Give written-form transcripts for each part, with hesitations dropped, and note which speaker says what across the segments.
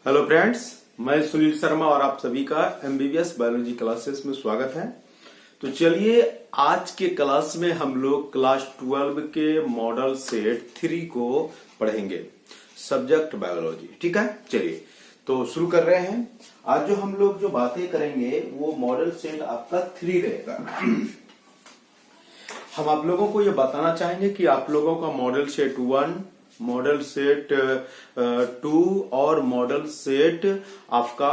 Speaker 1: Hello friends, मैं सुनील शर्मा और आप सभी का एमबीबीएस बायोलॉजी क्लासेस में स्वागत है। तो चलिए आज के क्लास में हम लोग क्लास 12 के मॉडल सेट 3 को पढ़ेंगे, सब्जेक्ट बायोलॉजी। ठीक है, चलिए तो शुरू कर रहे हैं। आज जो हम लोग जो बातें करेंगे वो मॉडल सेट आपका 3 रहेगा। हम आप लोगों को ये बताना चाहेंगे कि आप लोगों का मॉडल सेट 1, मॉडल सेट 2 और मॉडल सेट आपका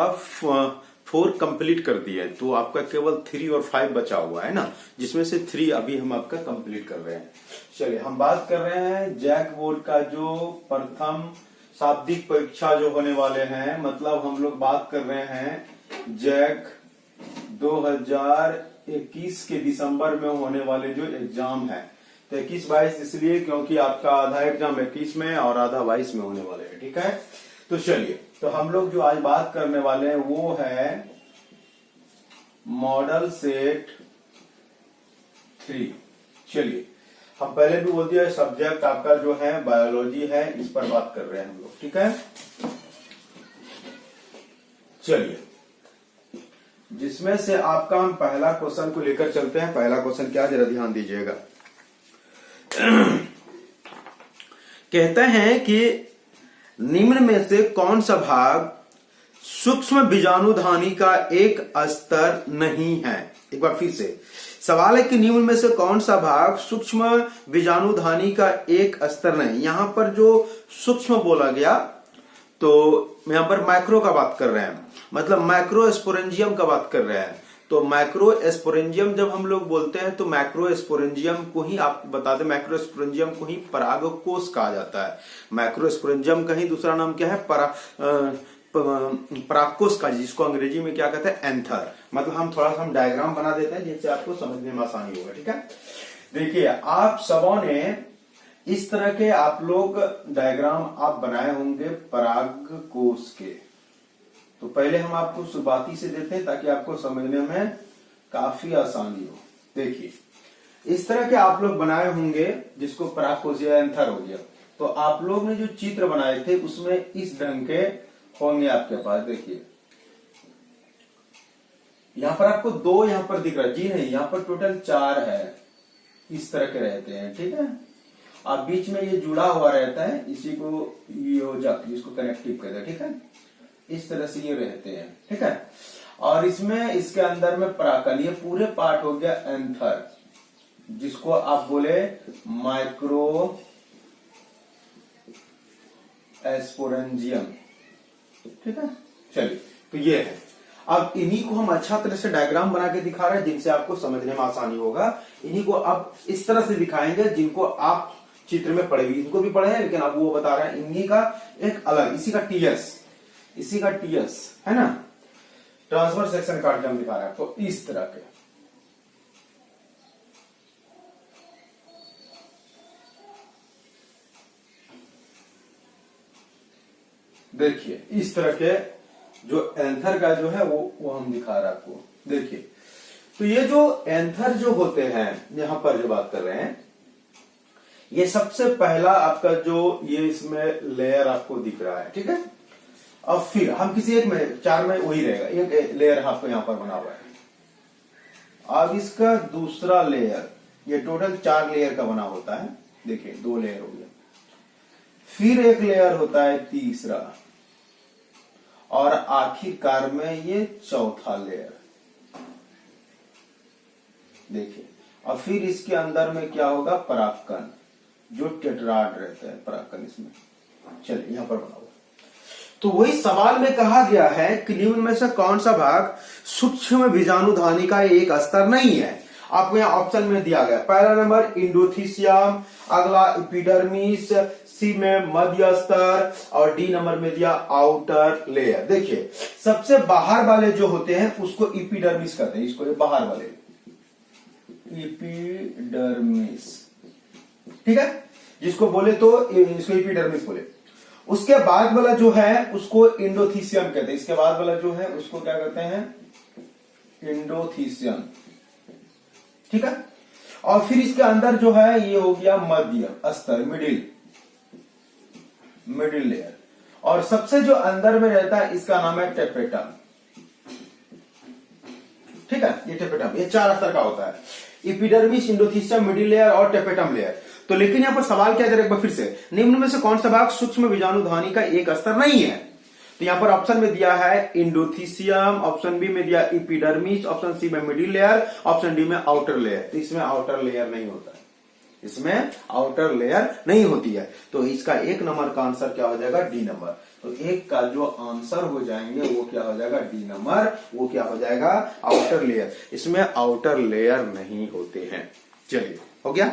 Speaker 1: 4 कंप्लीट कर दिया है, तो आपका केवल 3 और 5 बचा हुआ है ना, जिसमें से 3 अभी हम आपका कंप्लीट कर रहे हैं। चलिए हम बात कर रहे हैं जैक बोर्ड का जो प्रथम शाब्दिक परीक्षा जो होने वाले हैं, मतलब हम लोग बात कर रहे हैं जैक 2021 के दिसंबर में होने वाले जो एग्जाम है। तो 21-22 इसलिए क्योंकि आपका आधा एग्जाम 21 में और आधा 22 में होने वाले हैं। ठीक है, तो चलिए तो हम लोग जो आज बात करने वाले हैं वो है मॉडल सेट 3। चलिए हम पहले भी बोल दिया सब्जेक्ट आपका जो है बायोलॉजी है, इस पर बात कर रहे हैं हम लोग। ठीक है, चलिए जिसमें से आपका हम पहला क्वेश्चन को लेकर चलते हैं। पहला क्वेश्चन क्या, जरा ध्यान दीजिएगा। कहते हैं कि निम्न में से कौन सा भाग सूक्ष्म बीजाणुधानी का एक स्तर नहीं है। एक बार फिर से सवाल है कि निम्न में से कौन सा भाग सूक्ष्म बीजाणुधानी का एक स्तर नहीं। यहां पर जो सूक्ष्म बोला गया तो यहां पर माइक्रो का बात कर रहे हैं, मतलब माइक्रोस्पोरेंजियम का बात कर रहे हैं। तो माइक्रोस्पोरेंजियम जब हम लोग बोलते हैं तो माइक्रोस्पोरेंजियम को ही आप बता दें, माइक्रोस्पोरेंजियम को ही परागकोश कहा जाता है। माइक्रोस्पोरेंजियम का ही दूसरा नाम क्या है, परागकोश का, जिसको अंग्रेजी में क्या कहते हैं, एंथर। मतलब हम थोड़ा सा डायग्राम बना देते हैं जिससे आपको समझने में आसानी होगा। ठीक है, देखिए आप सबों ने इस तरह के आप लोग डायग्राम आप बनाए होंगे परागकोश के। तो पहले हम आपको शुरुआती से देते हैं ताकि आपको समझने में काफी आसानी हो। देखिए इस तरह के आप लोग बनाए होंगे जिसको परागकोश या एंथर हो गया। तो आप लोग ने जो चित्र बनाए थे उसमें इस ढंग के होंगे आपके पास। देखिए यहां पर आपको 2 यहां पर दिख रहा है, जी नहीं, यहां पर टोटल 4 है, इस तरह के रहते हैं। ठीक है, अब बीच में ये जुड़ा हुआ रहता है, इसी को योजक, इसको कनेक्टिव कहते हैं। ठीक है, इस तरह से ये रहते हैं। ठीक है, और इसमें इसके अंदर में पराकन, ये पूरे पार्ट हो गया एंथर, जिसको आप बोले माइक्रो एस्पोरेंजियम। ठीक है, चलिए तो ये है। अब इन्हीं को हम अच्छा तरह से डायग्राम बना के दिखा रहे हैं जिनसे आपको समझने में आसानी होगा। इन्हीं को अब इस तरह से दिखाएंगे जिनको आप चित्र में पढ़े भी, इनको भी पढ़े हैं, लेकिन अब वो बता रहे हैं इन्हीं का एक अलग, इसी का टीएस है ना, ट्रांसफर सेक्शन कार्डियम दिखा रहा है। तो इस तरह के देखिए, इस तरह के जो एंथर का जो है वो हम दिखा रहे हैं आपको। देखिए तो ये जो एंथर जो होते हैं यहां पर जो बात कर रहे हैं, ये सबसे पहला आपका जो ये इसमें लेयर आपको दिख रहा है। ठीक है, अब फिर हम किसी एक में 4 में वही रहेगा, एक लेयर आपको यहां पर बना हुआ है। अब इसका दूसरा लेयर, ये टोटल 4 लेयर का बना होता है। देखिए 2 लेयर हो गया, फिर एक लेयर होता है तीसरा, और आखिरकार में ये चौथा लेयर। देखिए और फिर इसके अंदर में क्या होगा, परागकण, जो टेट्राड रहता है परागकण इसमें। चलिए यहां पर बना हुआ। तो वही सवाल में कहा गया है कि निम्न में से कौन सा भाग सूक्ष्म बीजाणुधानी का एक स्तर नहीं है। आपको यहाँ ऑप्शन में दिया गया, पहला नंबर इंडोथीसियम, अगला एपिडर्मिस, सी में मध्य स्तर, और डी नंबर में दिया आउटर लेयर। देखिए सबसे बाहर वाले जो होते हैं उसको एपिडर्मिस कहते हैं, इसको बाहर वाले एपिडर्मिस। ठीक है, जिसको बोले तो इसको एपिडर्मिस बोले। उसके बाद वाला जो है उसको इंडोथीसियम कहते हैं, इसके बाद वाला जो है उसको क्या कहते हैं, इंडोथीसियम। ठीक है, और फिर इसके अंदर जो है ये हो गया मध्य स्तर, मिडिल लेयर, और सबसे जो अंदर में रहता है इसका नाम है टेपेटम। ठीक है, ये टेपेटम, ये 4 स्तर का होता है, एपिडर्मिस, एंडोथीलियम, मिडिल लेयर और टेपेटम लेयर। तो लेकिन यहां पर सवाल क्या है, एक बार फिर से, निम्न में से कौन सा भाग सूक्ष्म बीजाणु ध्वनि का एक स्तर नहीं है? तो यहां पर ऑप्शन में दिया है एंडोथीलियम, ऑप्शन बी में दिया एपिडर्मिस, ऑप्शन सी में मिडिल लेयर, ऑप्शन डी में आउटर लेयर। तो इसमें आउटर लेयर नहीं होता है, इसमें आउटर लेयर नहीं होती है। तो इसका 1 नंबर का आंसर क्या हो जाएगा? D number. तो 1 का जो आंसर हो जाएंगे वो क्या हो जाएगा? D number. वो क्या हो जाएगा? Outer layer. इसमें आउटर लेयर नहीं होते हैं। चलिए, हो गया।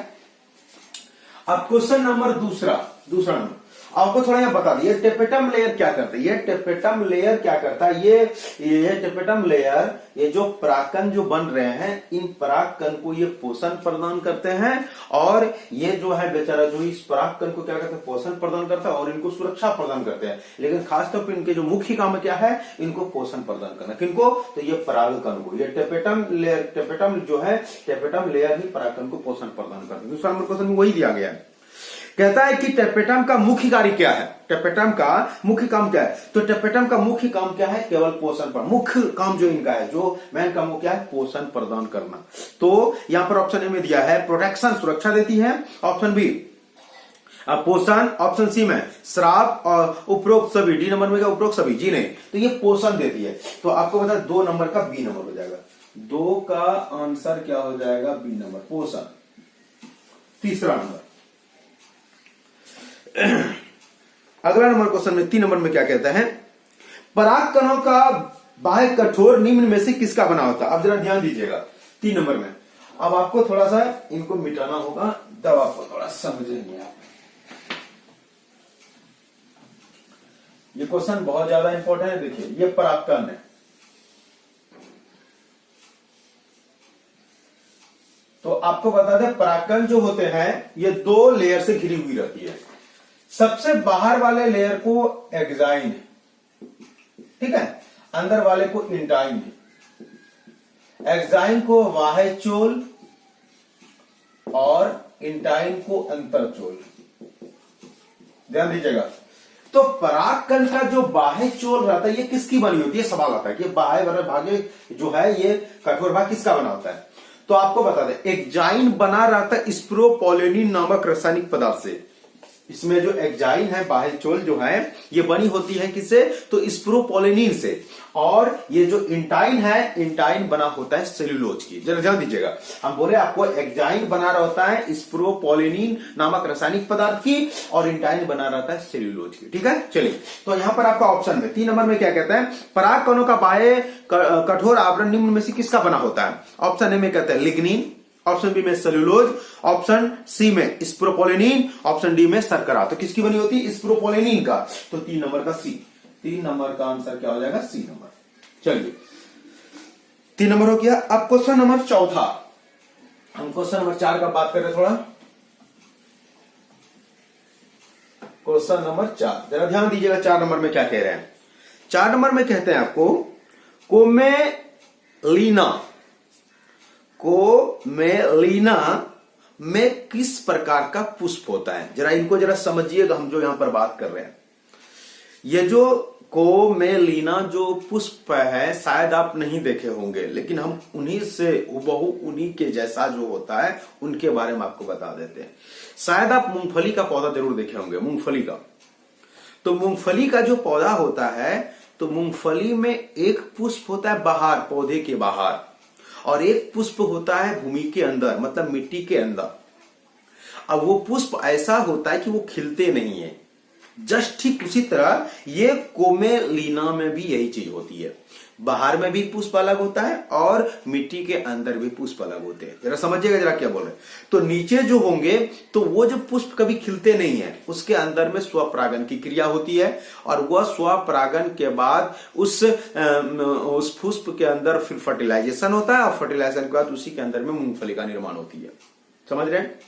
Speaker 1: अब क्वेश्चन नंबर दूसरा नंबर आपको थोड़ा यहां बता दिए, टेपेटम लेयर क्या करता है? ये टेपेटम लेयर क्या करता है? ये टेपेटम लेयर, ये जो परागकण जो बन रहे हैं, इन परागकण को ये पोषण प्रदान करते हैं, और ये जो है बेचारा जो इस परागकण को क्या करते हैं? पोषण प्रदान करता है और इनको सुरक्षा प्रदान करते हैं। लेकिन खासतौर पर इनके जो मुख्य काम क्या है? इनको पोषण प्रदान करना। किनको? तो ये परागकण को, ये टेपेटम लेयर, टेपेटम जो है, टेपेटम लेयर ही परागकण को पोषण प्रदान करते हैं। दूसरा नंबर क्वेश्चन में वही दिया गया है, कहता है कि टेपेटम का मुख्य कार्य क्या है? टेपेटम का मुख्य काम क्या है? तो टेपेटम का मुख्य काम क्या है? केवल पोषण पर, मुख्य काम जो इनका है, जो मेन काम वो क्या है? पोषण प्रदान करना। तो यहां पर ऑप्शन ए में दिया है प्रोटेक्शन, सुरक्षा देती है, ऑप्शन बी पोषण, ऑप्शन सी में श्राप, और उपरोक्त सभी। डी नंबर में क्या? उपरोक्त सभी जी नहीं, तो ये पोषण देती है। तो आपको बता 2 नंबर का बी नंबर हो जाएगा। 2 का आंसर क्या हो जाएगा? बी नंबर, पोषण। तीसरा नंबर, अगला नंबर क्वेश्चन में 3 नंबर में क्या कहता है? परागकणों का बाह्य कठोर निम्न में से किसका बना होता है? अब जरा ध्यान दीजिएगा 3 नंबर में। अब आपको थोड़ा सा इनको मिटाना होगा, तब आपको थोड़ा समझेंगे आप। ये क्वेश्चन बहुत ज्यादा इंपॉर्टेंट है। देखिए, ये परागकण है, तो आपको बता दें परागकण जो होते हैं ये 2 लेयर से घिरी हुई रहती है। सबसे बाहर वाले लेयर को एक्साइन, ठीक है, अंदर वाले को इंटाइन। एक्साइन को वाह्यचोल और इंटाइन को अंतरचोल। ध्यान दीजिएगा। तो परागकण का जो बाह्य चोल रहता है ये किसकी बनी होती है? सवाल आता है कि बाह्य वाला भाग जो है ये कठोर भाग किसका बना होता है? तो आपको बता दें एक्साइन बना रहता है स्प्रोपोलेनिन नामक रासायनिक पदार्थ से। इसमें जो एक्साइन है, बाह्य चोल जो है, ये बनी होती है किससे? तो स्प्रोपोलेनिन से। और ये जो इंटाइन है, इंटाइन बना होता है सेल्यूलोज की। जरा ध्यान दीजिएगा, हम बोले आपको एक्साइन बना रहता है स्प्रोपोलेनिन नामक रासायनिक पदार्थ की, और इंटाइन बना रहता है सेल्यूलोज की। ठीक है, चलिए। तो यहां पर आपका ऑप्शन में 3 नंबर में क्या कहता है? परागकणों का बाह्य कठोर आवरण निम्न में से किसका बना होता है? ऑप्शन ए में कहता है लिग्निन, ऑप्शन बी में सेल्यूलोज, ऑप्शन सी में स्प्रोपोलेनिन, ऑप्शन डी में शर्करा। तो किसकी बनी होती है? स्प्रोपोलेनिन का। तो 3 नंबर का सी। 3 नंबर का आंसर क्या हो जाएगा? C number. चलिए, 3 नंबर हो गया। अब क्वेश्चन नंबर 4। हम क्वेश्चन नंबर 4 का बात करें थोड़ा। क्वेश्चन नंबर 4, जरा ध्यान दीजिएगा 4 नंबर में क्या कह रहे हैं। 4 नंबर में कहते हैं आपको कोमेलीना में किस प्रकार का पुष्प होता है? जरा इनको जरा समझिएगा, हम जो यहां पर बात कर रहे हैं। ये जो कोमेलीना जो पुष्प है शायद आप नहीं देखे होंगे, लेकिन हम उन्हीं से हुबहू उन्हीं के जैसा जो होता है उनके बारे में आपको बता देते हैं। शायद आप मूंगफली का पौधा जरूर देखे होंगे, मूंगफली का। तो मूंगफली का जो पौधा होता है, तो मूंगफली में एक पुष्प होता है बाहर, पौधे के बाहर, और एक पुष्प होता है भूमि के अंदर, मतलब मिट्टी के अंदर। अब वो पुष्प ऐसा होता है कि वो खिलते नहीं है। जस्ट ठीक उसी तरह ये कोमेलीना में भी यही चीज होती है। बाहर में भी पुष्प अलग होता है और मिट्टी के अंदर भी पुष्प अलग होते हैं। जरा समझिएगा जरा क्या बोल रहे हैं। तो नीचे जो होंगे तो वो जो पुष्प कभी खिलते नहीं है, उसके अंदर में स्वपरागन की क्रिया होती है, और वह स्वपरागन के बाद उस पुष्प के अंदर फिर फर्टिलाइजेशन होता है, और फर्टिलाइजेशन के बाद उसी के अंदर में मूंगफली का निर्माण होती है। समझ रहे हैं?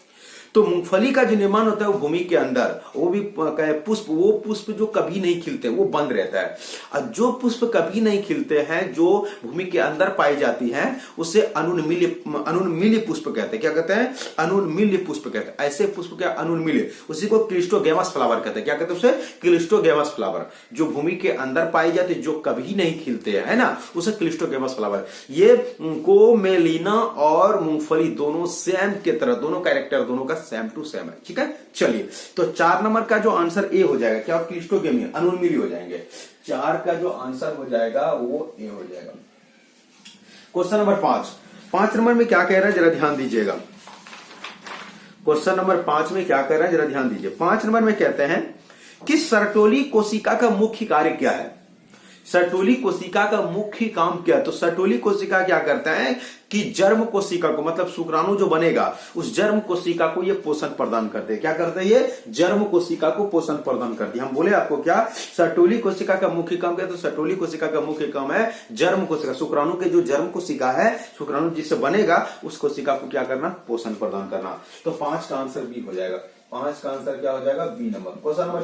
Speaker 1: तो मूंगफली का जो निर्माण होता है वो भूमि के अंदर, वो भी पुष्प, वो पुष्प जो कभी नहीं खिलते वो बंद रहता है। और जो पुष्प कभी नहीं खिलते हैं, जो भूमि के अंदर पाई जाती है, उसे अनुन्मील्य पुष्प कहते हैं। क्या कहते हैं? अनुन्मील्य पुष्प कहते हैं। ऐसे पुष्प क्या? अनुन्मील्य, उसी को क्लिस्टोगेमस फ्लावर कहते हैं। क्या कहते हैं उसे? Cleistogamous flower. जो भूमि के अंदर पाई जाती है, जो कभी नहीं खिलते हैं, है ना, उसे क्लिस्टोगेमस फ्लावर। ये कोमेलिना और मूंगफली दोनों सेम के तरह, दोनों कैरेक्टर दोनों का सेम टू सेम है। ठीक है, चलिए तो 4 नंबर का जो आंसर ए हो जाएगा, क्या? क्लिस्टोगेमी, अनुन्मील्य हो जाएंगे। 4 का जो आंसर हो जाएगा वो ए हो जाएगा। क्वेश्चन नंबर 5 नंबर में क्या कह रहा है जरा ध्यान दीजिएगा। क्वेश्चन नंबर 5 में क्या कह रहा है जरा ध्यान दीजिए। 5 नंबर में कहते हैं कि सर्टोली कोशिका का मुख्य कार्य क्या है? सर्टोली कोशिका का मुख्य काम क्या है? तो सर्टोली कोशिका क्या करता है कि जर्म कोशिका को, मतलब शुक्राणु जो बनेगा उस जर्म कोशिका को ये पोषण प्रदान करते हैं। क्या करते हैं? ये जर्म कोशिका को पोषण प्रदान करती है। हम बोले आपको क्या सर्टोली कोशिका का मुख्य काम क्या है? तो सर्टोली कोशिका का मुख्य काम है जर्म कोशिका, शुक्राणु के जो जर्म कोशिका है, शुक्राणु जिससे बनेगा उस कोशिका को क्या करना? पोषण प्रदान करना। तो 5 का आंसर बी हो जाएगा। 5 का आंसर क्या हो जाएगा? B number. Question number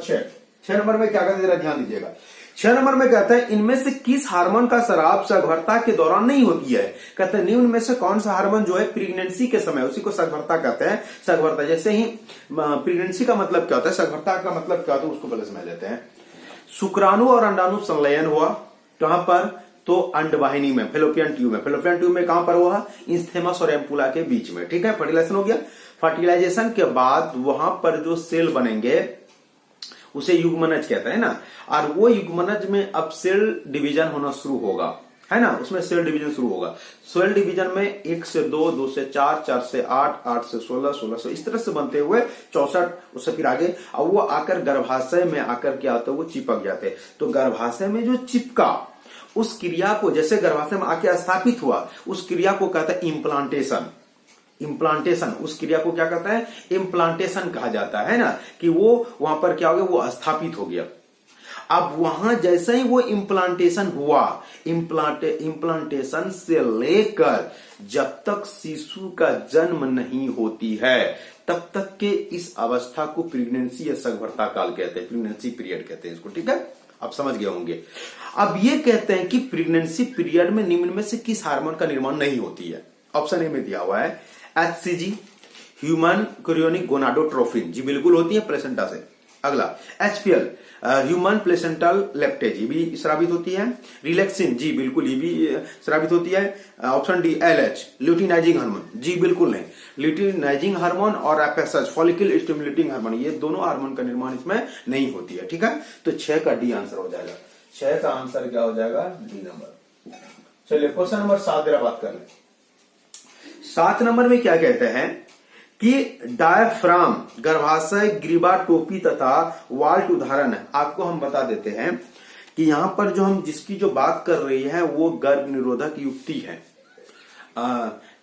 Speaker 1: 6 number में क्या कहते हैं जरा ध्यान दीजिएगा। 6 नंबर में कहता है इनमें से किस हार्मोन का स्राव सगर्भता के दौरान नहीं होती है? कहते हैं निम्न में से कौन सा हार्मोन जो है प्रेगनेंसी के समय, उसी को सगर्भता कहते हैं। सगर्भता, जैसे ही प्रेगनेंसी का मतलब क्या होता है, सगर्भता का मतलब क्या होता है, उसको पहले समझ लेते हैं। शुक्राणु और अंडाणु संलयन हुआ कहां पर? तो अंडवाहिनी में, फेलोपियन ट्यूब में। फेलोपियन ट्यूब में कहां पर हुआ? इंस्थेमस और एम्पुला के बीच में। ठीक है, फर्टिलाइजेशन हो गया। फर्टिलाइजेशन के बाद वहां पर जो सेल बनेंगे उसे युग्मनज कहते हैं ना, और वो युग्मनज में अब सेल डिवीजन होना शुरू होगा, है ना, उसमें सेल डिवीजन शुरू होगा। सेल डिवीजन में 1 से 2, 2 से 4, 4 से 8, 8 से 16, 16 से इस तरह से बनते हुए 64, उससे फिर आगे, और वो आकर गर्भाशय में आकर क्या होता है? वो चिपक जाते हैं। तो गर्भाशय में जो चिपका उस क्रिया को, जैसे गर्भाशय में आके स्थापित हुआ, उस क्रिया को कहता है इम्प्लांटेशन। इम्प्लांटेशन, उस क्रिया को क्या कहता है? इम्प्लांटेशन कहा जाता है ना, कि वो वहां पर क्या हो गया? वो स्थापित हो गया। अब वहां जैसे ही वो इम्प्लांटेशन हुआ, इम्प्लांटेशन से लेकर जब तक शिशु का जन्म नहीं होती है तब तक के इस अवस्था को प्रेगनेंसी या सगर्भता काल कहते हैं, प्रेगनेंसी पीरियड कहते हैं इसको। ठीक है, आप समझ गए होंगे। अब ये कहते हैं कि प्रेगनेंसी पीरियड में निम्न में से किस हार्मोन का निर्माण नहीं होती है? ऑप्शन ए में दिया हुआ है HCG, ह्यूमन कोरियोनिक गोनाडोट्रोफिन, जी बिल्कुल होती है प्लेसेंटा से। अगला HPL, ह्यूमन प्लेसेंटल लेप्टेज, ये भी स्रावित होती है। रिलैक्सिन, जी बिल्कुल ये भी स्रावित होती है। Option D LH, luteinizing hormone, जी बिल्कुल नहीं। ल्यूटिनाइजिंग हार्मोन और FSH, फॉलिकल स्टिमुलेटिंग हार्मोन, ये दोनों हार्मोन का निर्माण इसमें नहीं होती है। ठीक है, तो 6 का डी आंसर हो जाएगा। 6 का आंसर क्या हो जाएगा? D number. चलिए क्वेश्चन नंबर 7 जरा बात कर लें। 7 नंबर में क्या कहते हैं कि डायफ्राम, गर्भाशय, ग्रीवा, टोपी तथा वाल्ट उदाहरण है। आपको हम बता देते हैं कि यहां पर जो हम जिसकी जो बात कर रही है वो गर्भ निरोधक युक्ति है।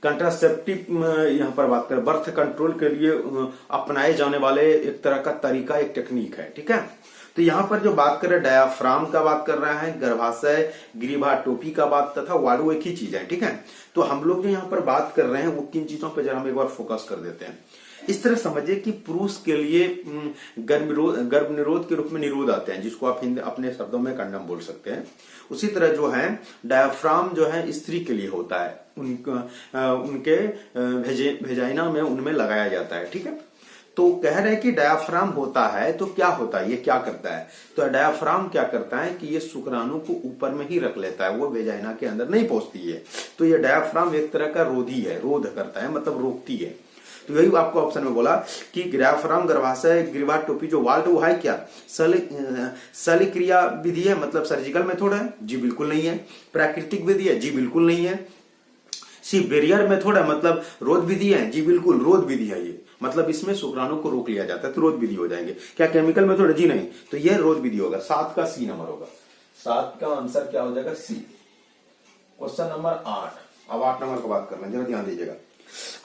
Speaker 1: कंट्रासेप्टिव यहां पर बात कर, बर्थ कंट्रोल के लिए अपनाए जाने वाले एक तरह का तरीका, एक टेक्निक है। ठीक है, तो यहां पर जो बात कर रहे हैं डायाफ्राम का बात कर रहा है, गर्भाशय, ग्रीवा, टोपी का बात तथा वाल्व एक ही चीज है। ठीक है, तो हम लोग जो यहाँ पर बात कर रहे हैं वो किन चीजों पर जरा हम एक बार फोकस कर देते हैं। इस तरह समझिए कि पुरुष के लिए गर्भ निरोध के रूप में निरोध आते हैं, जिसको आप अपने शब्दों में कंडम बोल सकते हैं। उसी तरह जो है डायाफ्राम जो है स्त्री के लिए होता है, उनके वेजाइना में उनमें लगाया जाता है। ठीक है, तो कह रहे हैं कि डायाफ्राम होता है तो क्या होता है, ये क्या करता है? तो डायाफ्राम क्या करता है कि ये शुक्राणु को ऊपर में ही रख लेता है, वो वेजाइना के अंदर नहीं पहुंचती है। तो ये डायाफ्राम एक तरह का रोधी है, रोध करता है, मतलब रोकती है। तो यही आपको ऑप्शन में बोला कि डायाफ्राम, गर्भाशय, ग्रीवा, टोपी जो वाल्ट वो है क्या? शल्यक्रिया विधि है, मतलब सर्जिकल मेथड है? जी बिल्कुल नहीं है। प्राकृतिक विधि है? जी बिल्कुल नहीं है। बेरियर मेथड है, मतलब रोध विधि है? जी बिल्कुल रोध विधि है ये, मतलब इसमें शुक्राणु को रोक लिया जाता है, तो रोध विधि हो जाएंगे। क्या केमिकल मेथड है? जी नहीं, तो यह रोध विधि होगा। 7 का सी नंबर होगा। 7 का आंसर क्या हो जाएगा? सी। क्वेश्चन नंबर 8, अब 8 नंबर की बात करना, जरा ध्यान दीजिएगा।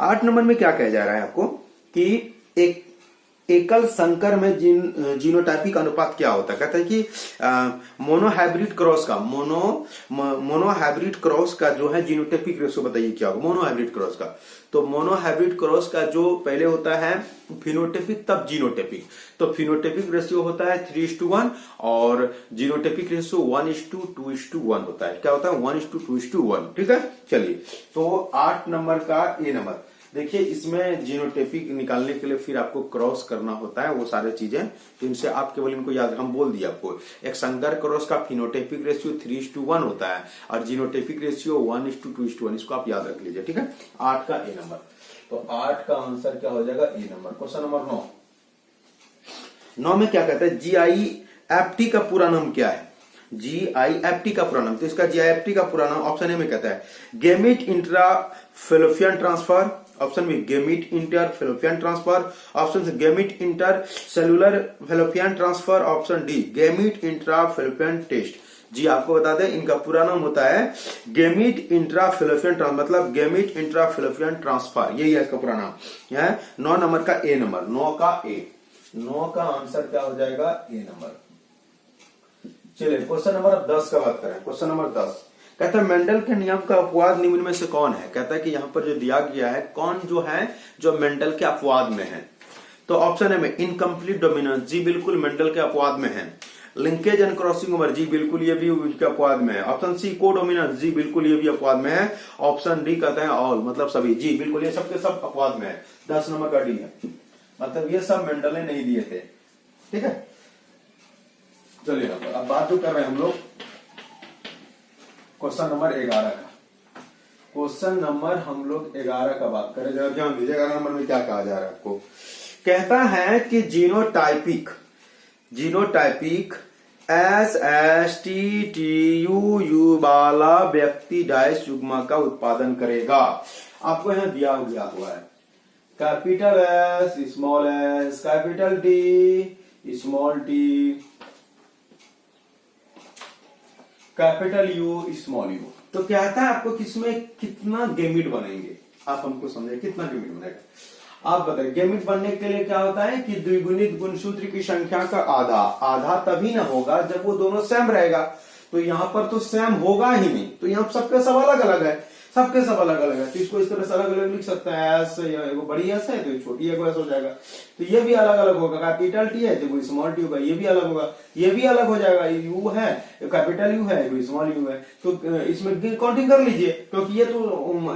Speaker 1: 8 नंबर में क्या कहा जा रहा है आपको कि एक एकल संकर में जीनोटाइपिक अनुपात क्या होता है? कहते हैं कि मोनोहाइब्रिड क्रॉस का जो है जीनोटाइपिक रेशियो बताइए क्या होगा मोनोहाइब्रिड क्रॉस का। तो मोनोहाइब्रिड क्रॉस का जो पहले होता है फिनोटाइपिक तब जीनोटाइपिक, तो फिनोटाइपिक रेशियो होता है 3:1 और जीनोटाइपिक रेशियो 1:2:1 होता है। क्या होता है? 1:2:1। ठीक है, चलिए तो 8 नंबर का ए नंबर देखिए, इसमें जीनोटाइपिक निकालने के लिए फिर आपको क्रॉस करना होता है वो सारे चीजें, तो इनसे आप केवल इनको याद, हम बोल दिए आपको। एक संकर क्रॉस का फिनोटाइपिक रेशियो 3:1 होता है और जीनोटाइपिक रेशियो 1:2:1, इसको आप याद रख लीजिए। ठीक है, 8 का ए नंबर। तो 8 का आंसर क्या हो जाएगा? ए नंबर। क्वेश्चन नंबर 9 में क्या कहता है? GIFT का पूरा नाम क्या है? GIFT का पूरा नाम, तो इसका GIFT का पूरा नाम ऑप्शन ए में कहता है gamete intra fallopian transfer, option B gamete inter fallopian transfer, option C gamete inter cellular fallopian transfer, option D gamete intra fallopian test. जी आपको बता दें इनका पूरा नाम होता है गेमिट इंट्रा फैलोपियन ट्रांसफर, मतलब गेमिट इंट्रा फैलोपियन ट्रांसफर, यही है इसका पूरा नाम। यह 9 नंबर का ए नंबर, 9 का ए, 9 का आंसर क्या हो जाएगा? ए नंबर। चलिए क्वेश्चन नंबर 10 का बात करें। क्वेश्चन नंबर 10 कहता है मेंडल के नियम का अपवाद निम्न में से कौन है? कहता है कि यहाँ पर जो दिया गया है कौन जो है जो मेंडल के अपवाद में है। तो ऑप्शन है में इनकम्प्लीट डोमिनेंस, जी बिल्कुल मेंडल के अपवाद में है। लिंकेज एंड क्रॉसिंग ओवर, जी बिल्कुल ये भी उसके अपवाद में है। ऑप्शन सी कोडोमिनेंस, जी बिल्कुल ये भी अपवाद में है। ऑप्शन डी कहते हैं ऑल, मतलब सभी, जी बिल्कुल ये सबके सब अपवाद में है। 10 नंबर का डी है, मतलब ये सब मेंडल ने नहीं दिए थे। ठीक है, चलिए अब बात जो कर रहे हैं हम लोग क्वेश्चन नंबर 11 का। क्वेश्चन नंबर हम लोग 11 का बात करें, जरा ध्यान दीजिए 11 नंबर में क्या कहा जा रहा है आपको। कहता है कि जीनोटाइपिक SSTTUU वाला व्यक्ति डायस युग्म का उत्पादन करेगा। आपको यहां दिया हुआ है capital S small s, capital T small t, capital U small u। तो कहता है आपको किसमें कितना गेमिट बनेंगे, आप हमको समझे कितना गेमिट बनेगा। आप बताइए गेमिट बनने के लिए क्या होता है कि द्विगुणित गुणसूत्र की संख्या का आधा तभी ना होगा जब वो दोनों सेम रहेगा। तो यहां पर तो सेम होगा ही नहीं, तो यहाँ सबके सब अलग अलग है, सबके सब अलग अलग है। तो इसको इस तरह से अलग अलग लिख सकते हैं, एस एगो बड़ी एस है तो छोटी एगो एस हो जाएगा। तो ये भी अलग अलग होगा, कैपिटल टी है तो स्मॉल टी होगा, ये भी अलग होगा, ये भी अलग हो जाएगा। यू है कैपिटल यू है स्मॉल यू है, तो इसमें काउंटिंग कर लीजिए, क्योंकि ये तो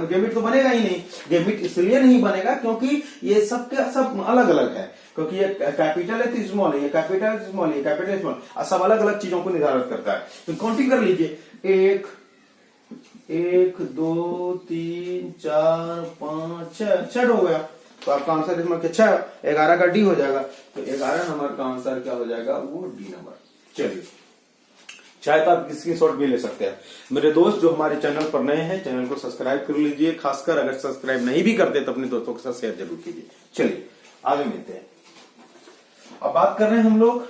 Speaker 1: गेमिट तो बनेगा ही नहीं। गेमिट इसलिए नहीं बनेगा क्योंकि ये सबके सब अलग अलग है, क्योंकि ये कैपिटल है तो स्मॉल है, ये कैपिटल स्मॉल है, ये कैपिटल स्मॉल, सब अलग अलग चीजों को निर्धारित करता है। तो काउंटिंग कर लीजिए, 1 2 3 4 5 6 हो गया। तो आपका आंसर इसमें 6, 11 का डी हो जाएगा। तो 11 नंबर का आंसर क्या हो जाएगा? वो डी नंबर। चलिए, चाहे तो आप किसकी शॉट भी ले सकते हैं। मेरे दोस्त जो हमारे चैनल पर नए हैं, चैनल को सब्सक्राइब कर लीजिए, खासकर अगर सब्सक्राइब नहीं भी करते तो अपने दोस्तों के साथ शेयर जरूर कीजिए। चलिए आगे मिलते हैं। अब बात कर रहे हैं हम लोग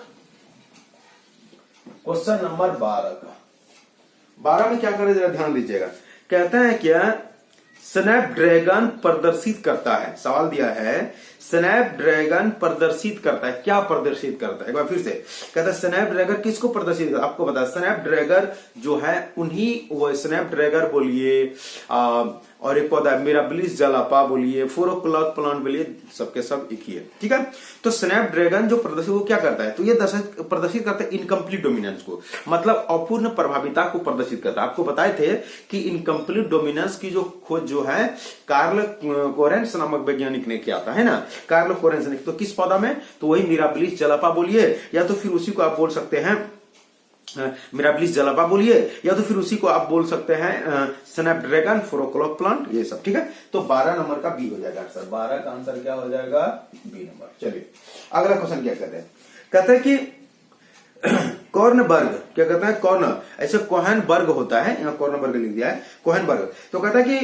Speaker 1: क्वेश्चन नंबर 12 का। 12 में क्या करें जरा ध्यान दीजिएगा। कहता है क्या स्नैपड्रैगन प्रदर्शित करता है, सवाल दिया है स्नैपड्रैगन प्रदर्शित करता है, क्या प्रदर्शित करता है? एक बार फिर से कहता है स्नैपड्रैगन किसको प्रदर्शित करता है? आपको पता है स्नैपड्रैगन जो है उन्हीं वो स्नैपड्रैगन बोलिए और एक पौधा मिराबिलिस जलापा बोलिए, फोरोक्लॉक प्लांट बोलिए, सबके सब एक ही है। ठीक है, तो स्नैपड्रैगन जो प्रदर्शित वो क्या करता है? तो ये प्रदर्शित करता है इनकम्प्लीट डोमिनेंस को, मतलब अपूर्ण प्रभाविता को प्रदर्शित करता है। आपको बताए थे कि इनकम्प्लीट डोमिनेंस की जो खोज जो है कार्ल कोरेंस नामक वैज्ञानिक ने किया था, है ना, कार्ल कोरेंस ने। तो किस पौधा में? तो वही मिराबिलिस जलापा बोलिए, या तो फिर उसी को आप बोल सकते हैं मिराबिलिस जलापा बोलिए, या तो फिर उसी को आप बोल सकते हैं स्नैपड्रैगन फोरोक्लॉक प्लांट, ये सब। ठीक है, तो 12 नंबर का बी हो जाएगा आंसर। 12 का आंसर क्या हो जाएगा? B number. चलिए अगला क्वेश्चन क्या कहते हैं। कहते हैं कि कॉर्नबर्ग, क्या कहते हैं? कॉर्न, ऐसे कोहेनबर्ग होता है, यहाँ कॉर्नबर्ग लिख दिया है, कोहेनबर्ग। तो कहता है कि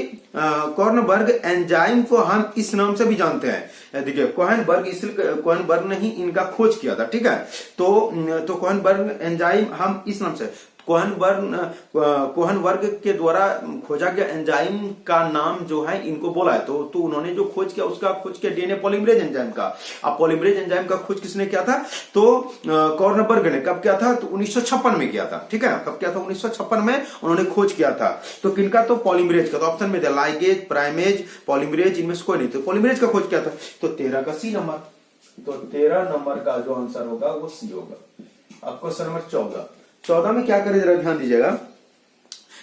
Speaker 1: कॉर्नबर्ग एंजाइम को हम इस नाम से भी जानते हैं। देखिए कोहेनबर्ग, इसलिए कोहेनबर्ग ने ही इनका खोज किया था। ठीक है, तो कोहेनबर्ग एंजाइम हम इस नाम से कोहन वर्ग के द्वारा खोजा गया एंजाइम का नाम जो है इनको बोला है। तो उन्होंने जो खोज किया उसका खोज किया डीएनए पॉलीमरेज एंजाइम का। अब पॉलीमरेज एंजाइम का खोज किसने किया था? तो कॉर्नबर्ग ने कब किया था? तो 1956 में किया था। ठीक है, कब किया था? 1956 में उन्होंने खोज किया था। तो किनका? तो पॉलीमरेज का। तो ऑप्शन में था लाइगेज, प्राइमेज, पॉलीमरेज, इनमें से कोई नहीं। तो पॉलीमरेज का खोज किया था। तो 13 का सी नंबर। तो 13 नंबर का जो आंसर होगा वो सी होगा। अब क्वेश्चन नंबर 14 में क्या करें जरा ध्यान दीजिएगा।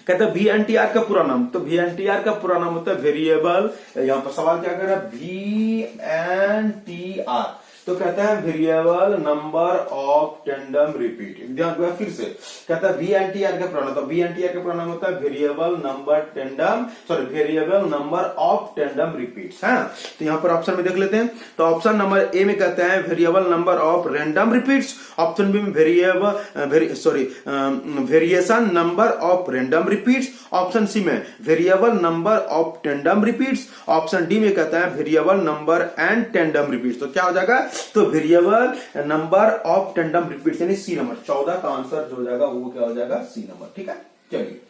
Speaker 1: कहता है VNTR का पूरा नाम। तो VNTR का पूरा नाम होता है वेरिएबल, यहां पर सवाल क्या कर रहा है? VNTR। तो कहता है variable number of tandem repeat. ध्यान दो फिर से, कहता है VNTR का पूरा नाम। तो VNTR का पूरा नाम होता है variable number of tandem repeats है। तो यहां पर ऑप्शन में देख लेते हैं। तो ऑप्शन नंबर ए में कहते हैं variable number of random repeats. Option B में variation number of random repeats. Option C में variable number of tandem repeats. Option D में कहता है variable number and tandem repeats. तो क्या हो जाएगा? तो variable number of tandem repeats यानी सी नंबर। 14 का आंसर जो हो जाएगा वो क्या हो जाएगा? C number. ठीक है, चलिए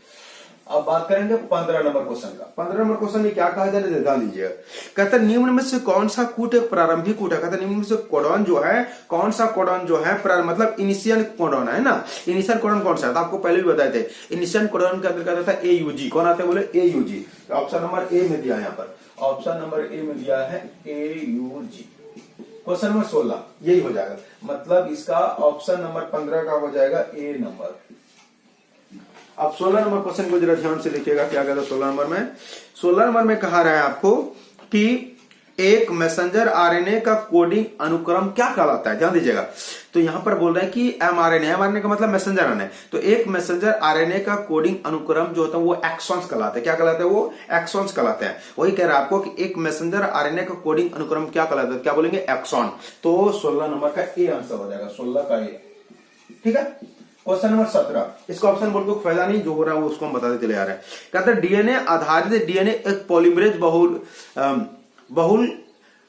Speaker 1: अब बात करेंगे 15 नंबर क्वेश्चन का। 15 नंबर क्वेश्चन में क्या कहा जाए ध्यान दीजिएगा। कहता है निम्न में से कौन सा कूट एक प्रारंभिक कूट है? कहता है निम्न में से कोडॉन जो है, कौन सा कोडॉन जो है मतलब इनिशियल कोडॉन है ना। इनिशियल कोडॉन कौन सा है? तो आपको पहले भी बताए थे इनिशियल कोडॉन के अंदर क्या था? AUG। कौन आते हैं? बोले AUG। ऑप्शन नंबर ए में दिया, यहाँ पर ऑप्शन नंबर ए में दिया है AUG। क्वेश्चन नंबर 16 यही हो जाएगा, मतलब इसका ऑप्शन नंबर 15 का हो जाएगा ए नंबर। अब 16 नंबर क्वेश्चन को जरा ध्यान से देखिएगा क्या कहता है 16 नंबर में। 16 नंबर में कहा रहा है आपको कि एक मैसेंजर आरएनए का कोडिंग अनुक्रम क्या कहलाता है? ध्यान दीजिएगा। तो यहां पर बोल रहे हैं कि mRNA का मतलब मैसेंजर आरएनए। तो एक मैसेंजर आरएनए का कोडिंग अनुक्रम जो होता है वो एक्सॉन्स कहलाते हैं। क्या कहलाते हैं? वो एक्सॉन्स कहलाते हैं। वही कह रहा है आपको कि एक मैसेंजर आरएनए का कोडिंग अनुक्रम क्या कहलाता है? क्या बोलेंगे? एक्सॉन। तो 16 नंबर का ए आंसर हो जाएगा, 16 का ए। ठीक है, क्वेश्चन नंबर 17। इसका ऑप्शन बोल को फायदा नहीं, जो हो रहा है वो उसको हम बताते चले आ रहे हैं। कहते हैं डीएनए आधारित डीएनए एक पॉलीमरेज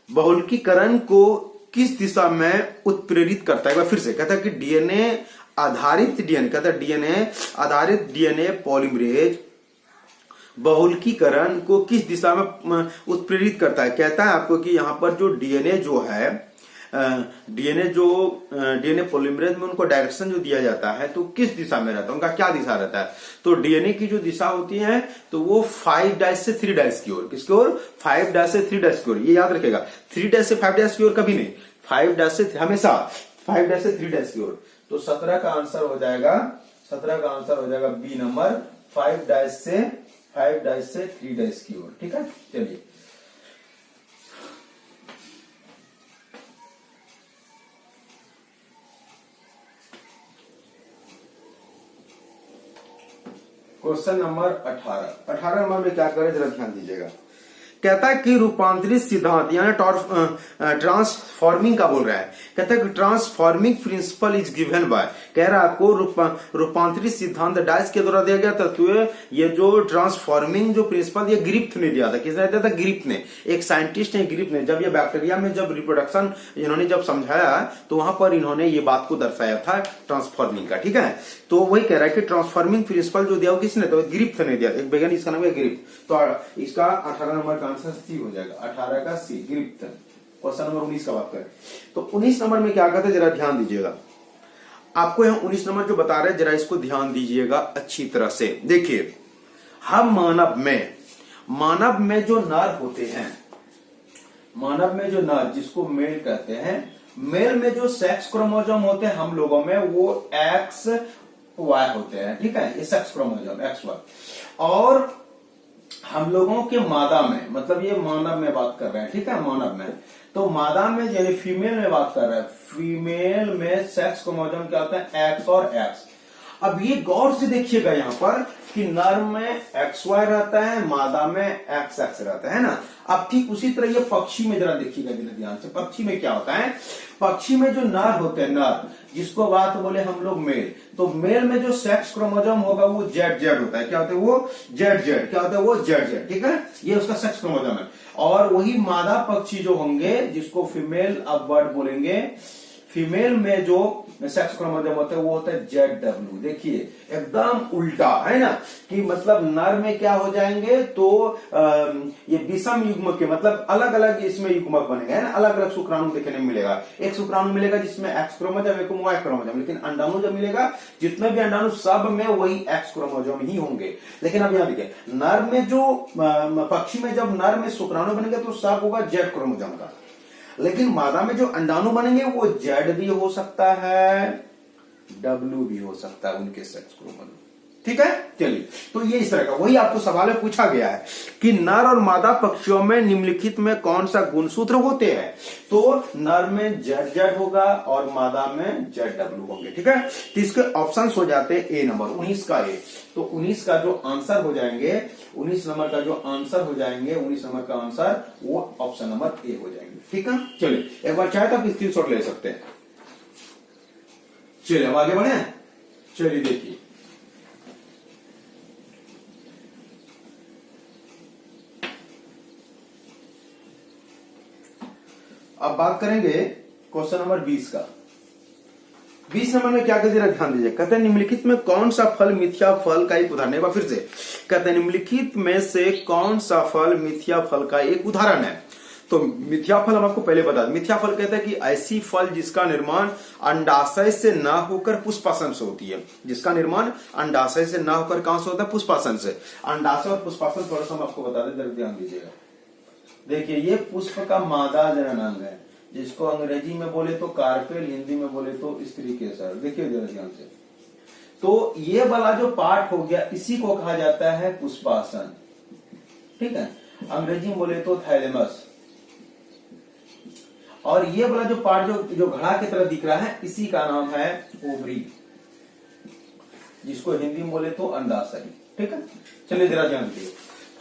Speaker 1: बहुलकीकरण को किस दिशा में उत्प्रेरित करता है? एक बार फिर से कहता है कि डीएनए आधारित डीएनए पॉलीमरेज बहुलकीकरण को किस दिशा में उत्प्रेरित करता है? कहता है आपको कि यहां पर जो डीएनए जो है डीएनए पॉलीमरेज में उनको डायरेक्शन जो दिया जाता है तो किस दिशा में रहता है? उनका क्या दिशा रहता है? तो डीएनए की जो दिशा होती है तो वो 5' से 3' की ओर। किसकी ओर? 5' से 3' की ओर। ये याद रखेगा, 3' से 5' की ओर कभी नहीं, 5' से हमेशा 5' से 3' की ओर। तो 17 का आंसर हो जाएगा, 17 का आंसर हो जाएगा बी नंबर, 5' से 3' की ओर। ठीक है, चलिए क्वेश्चन नंबर 18 नंबर में क्या करें जरा ध्यान दीजिएगा। कहता है कि रूपांतरित सिद्धांत यानी ट्रांसफॉर्मिंग का बोल रहा है। कहता है कि transforming principle is given by, कह रहा है आपको रूपांतरित सिद्धांत डाइस के द्वारा दिया गया था। तो ये जो ट्रांसफॉर्मिंग जो प्रिंसिपल ये ग्रिफ्थ ने दिया था। किसने दिया था? ग्रिफ्थ ने, एक साइंटिस्ट है ग्रिफ्थ ने। जब ये बैक्टीरिया में जब रिप्रोडक्शन इन्होंने जब समझाया तो वहां पर इन्होंने ये बात को दर्शाया था ट्रांसफॉर्मिंग का। ठीक है, तो वही कह रहा है कि ट्रांसफॉर्मिंग प्रिंसिपल जो दिया वो किसने? तो ग्रिफ्थ ने दिया। एक वैज्ञानिक इसका नाम है ग्रिफ्थ। तो इसका 18 नंबर का आंसर सी हो जाएगा, 18 का सी, ग्रिफ्थ। क्वेश्चन नंबर 19 का बात करें तो 19 नंबर में क्या कहते हैं जरा ध्यान दीजिएगा। आपको यहां 19 नंबर जो बता रहे हैं जरा इसको ध्यान दीजिएगा अच्छी तरह से। देखिए, हम मानव में जो नर होते हैं, मानव में जो नर जिसको मेल कहते हैं, मेल में जो सेक्स क्रोमोसोम होते हैं हम लोगों में वो XY होते हैं। ठीक है, ये सेक्स क्रोमोसोम XY। और हम लोगों के मादा में, मतलब ये मानव में बात कर रहे हैं। ठीक है, मानव में, तो मादा में यानी फीमेल में बात कर रहे हैं। फीमेल में सेक्स क्रोमोसोम क्या होता है? X और X। अब ये गौर से देखिएगा यहाँ पर कि नर में XY रहता है, मादा में XX रहता है ना। अब ठीक उसी तरह ये पक्षी में जरा देखिएगा ध्यान से। पक्षी में क्या होता है? पक्षी में जो नर होते हैं, नर जिसको बात बोले हम लोग मेल, तो मेल में जो सेक्स क्रोमोसोम होगा वो ZZ होता है। क्या होता है वो? ZZ। क्या होता है वो? ZZ। ठीक है, ये उसका सेक्स क्रोमोसोम है। और वही मादा पक्षी जो होंगे जिसको फीमेल अब वर्ड बोलेंगे, फीमेल में जो सेक्स क्रोमोसोम होता है वो होता है ZW। देखिए एकदम उल्टा है ना, कि मतलब नर में क्या हो जाएंगे तो ये विषम युग्म के मतलब अलग अलग इसमें युग्मक बनेंगे, है ना, अलग अलग शुक्राणु देखने में मिलेगा। एक शुक्राणु मिलेगा जिसमें X क्रोमोसोम, एक Y क्रोमोसोम, लेकिन अंडाणु जब मिलेगा जितने भी अंडाणु सब में वही X क्रोमोसोम ही होंगे। लेकिन अब यहां देखिए नर में जो पक्षी में जब नर में शुक्राणु बनेंगे तो सब होगा Z क्रोमोसोम का, लेकिन मादा में जो अंडाणु बनेंगे वो Z भी हो सकता है, W भी हो सकता है उनके सेक्स क्रोमोसोम। ठीक है, चलिए तो ये इस तरह का वही आपको सवाल में पूछा गया है कि नर और मादा पक्षियों में निम्नलिखित में कौन सा गुणसूत्र होते हैं, तो नर में ZZ होगा और मादा में ZW होंगे। ठीक है, तो इसके ऑप्शंस हो जाते हैं ए नंबर 19 का ए, तो 19 का जो आंसर हो जाएंगे 19 नंबर का जो आंसर हो जाएंगे 19 नंबर का आंसर वो ऑप्शन नंबर ए हो जाएंगे। ठीक है, चलिए एक बार चाहे तो आप स्क्रीनशॉट ले सकते हैं। चलिए अब आगे बढ़े, चलिए देखिए अब बात करेंगे क्वेश्चन नंबर 20 का। 20 नंबर में क्या कहते जरा ध्यान दीजिए, कहते हैं निम्नलिखित में कौन सा फल मिथ्या फल का एक उदाहरण है। एक बार फिर से कहते हैं निम्नलिखित में से कौन सा फल मिथ्या फल का एक उदाहरण है। तो मिथ्या फल हम आपको पहले बता दें, मिथ्या फल कहते हैं कि ऐसी फल जिसका निर्माण अंडाशय से ना होकर पुष्पासन से होती है, जिसका निर्माण अंडाशय से ना होकर कहां से होता है, पुष्पासन से। अंडाशय और पुष्पासन थोड़ा सा हम आपको बता दें, ध्यान दीजिएगा। देखिए ये पुष्प का मादा जननांग है, जिसको अंग्रेजी में बोले तो कार्पेल, हिंदी में बोले तो स्त्री केसर। देखिए जरा ध्यान से, तो ये वाला जो पार्ट हो गया इसी को कहा जाता है पुष्पासन। ठीक है, अंग्रेजी में बोले तो थैलेमस, और ये वाला जो पार्ट जो घड़ा की तरह दिख रहा है इसी का नाम है ओवरी, जिसको हिंदी में बोले तो अंडाशय। ठीक है, चलिए जरा ध्यान दीजिए,